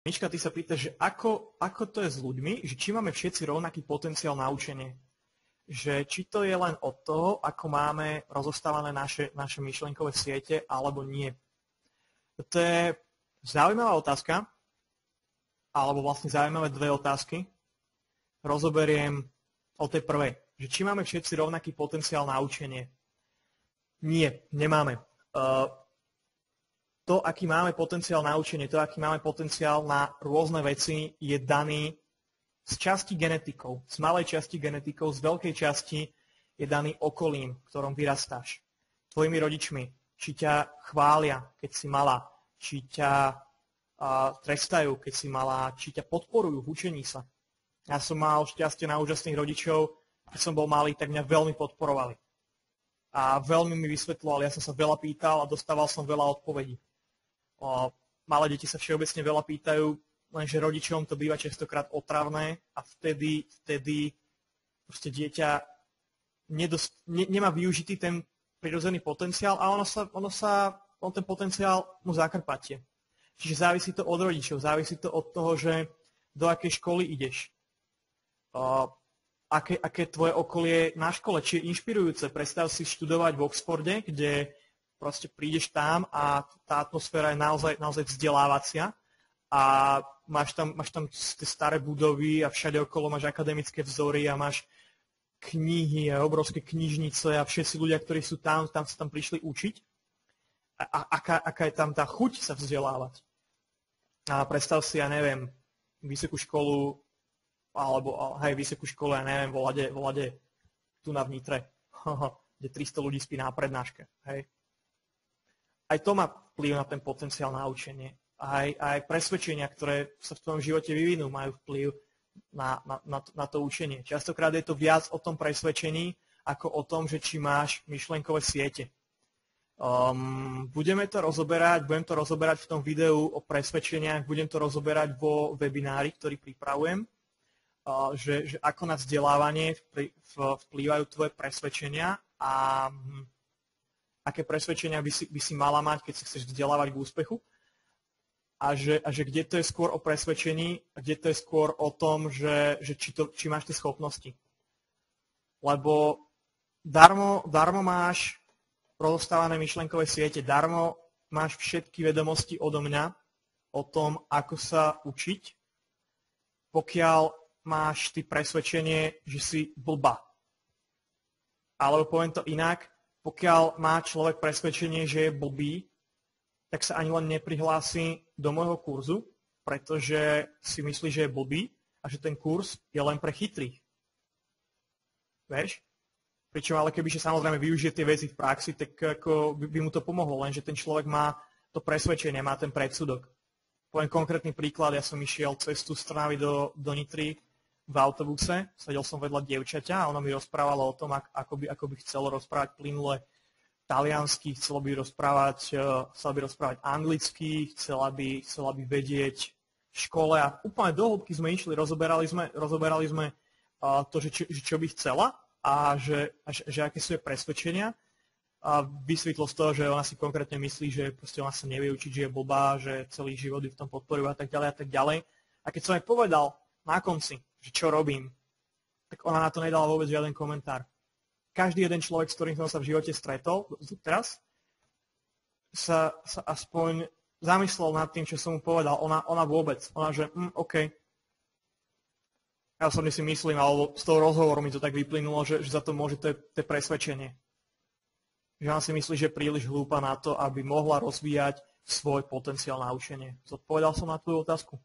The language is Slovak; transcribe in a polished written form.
Miška, ty sa pýtaš, že ako to je s ľuďmi, že či máme všetci rovnaký potenciál na učenie. Že či to je len od toho, ako máme rozostávané naše myšlienkové siete, alebo nie. To je zaujímavá otázka, alebo vlastne zaujímavé dve otázky. Rozoberiem o tej prvej, že či máme všetci rovnaký potenciál na učenie. Nie, nemáme. To, aký máme potenciál na učenie, to, aký máme potenciál na rôzne veci, je daný z časti genetikou, z malej časti genetikou, z veľkej časti je daný okolím, v ktorom vyrastáš. Tvojimi rodičmi, či ťa chvália, keď si malá, či ťa trestajú, keď si malá, či ťa podporujú v učení sa. Ja som mal šťastie na úžasných rodičov, keď som bol malý, tak mňa veľmi podporovali. A veľmi mi vysvetľovali, ja som sa veľa pýtal a dostával som veľa odpovedí. Malé deti sa všeobecne veľa pýtajú, lenže rodičom to býva častokrát otravné a vtedy proste dieťa nemá využitý ten prirodzený potenciál a on ten potenciál mu zakrpatie. Čiže závisí to od rodičov, závisí to od toho, že do akej školy ideš. Aké tvoje okolie na škole, či je inšpirujúce. Predstav si študovať v Oxforde, kde proste prídeš tam a tá atmosféra je naozaj vzdelávacia a máš tam tie staré budovy a všade okolo máš akademické vzory a máš knihy a obrovské knižnice a všetci ľudia, ktorí sú tam sa tam prišli učiť. A aká je tam tá chuť sa vzdelávať. A predstav si, ja neviem, vysokú školu, vysokú školu, ja neviem, volade tu na Vnitre, kde 300 ľudí spí na prednáške, hej. Aj to má vplyv na ten potenciál na učenie. Aj presvedčenia, ktoré sa v tvojom živote vyvinú, majú vplyv na to učenie. Častokrát je to viac o tom presvedčení, ako o tom, že či máš myšlienkové siete. Budem to rozoberať v tom videu o presvedčeniach, budem to rozoberať vo webinári, ktorý pripravujem, že ako na vzdelávanie vplývajú tvoje presvedčenia a aké presvedčenia by si mala mať, keď sa chceš vzdelávať k úspechu. A že kde to je skôr o presvedčení, a kde to je skôr o tom, že či máš tie schopnosti. Lebo darmo máš rozostávané myšlenkové siete, darmo máš všetky vedomosti odo mňa o tom, ako sa učiť, pokiaľ máš ty presvedčenie, že si blbá. Alebo poviem to inak, pokiaľ má človek presvedčenie, že je blbý, tak sa ani len neprihlási do môjho kurzu, pretože si myslí, že je blbý a že ten kurz je len pre chytrých. Vieš? Pričom ale kebyže samozrejme využije tie veci v praxi, tak ako by mu to pomohlo, lenže ten človek má to presvedčenie, má ten predsudok. Poviem konkrétny príklad, ja som išiel cestu z Trnavy do Nitry v autobuse, sedel som vedľa dievčaťa a ona mi rozprávala o tom, ako by chcelo rozprávať plynule taliansky, chcela by rozprávať anglicky, chcela by vedieť v škole a úplne do hĺbky sme išli, rozoberali sme to, že čo by chcela a že aké sú jej presvedčenia. A vysvetlo z toho, že ona si konkrétne myslí, že proste ona sa nevie učiť, že je blbá, že celý život ju v tom podporujú a tak ďalej a tak ďalej. A keď som jej povedal na konci, že čo robím, tak ona na to nedala vôbec žiaden komentár. Každý jeden človek, s ktorým som sa v živote stretol teraz, sa aspoň zamyslel nad tým, čo som mu povedal. Ona vôbec. Ona, že OK. Ja osobne si myslím, alebo z toho rozhovoru mi to tak vyplynulo, že za to môže to presvedčenie. Že ona si myslí, že je príliš hlúpa na to, aby mohla rozvíjať svoj potenciál na učenie. Zodpovedal som na tvoju otázku?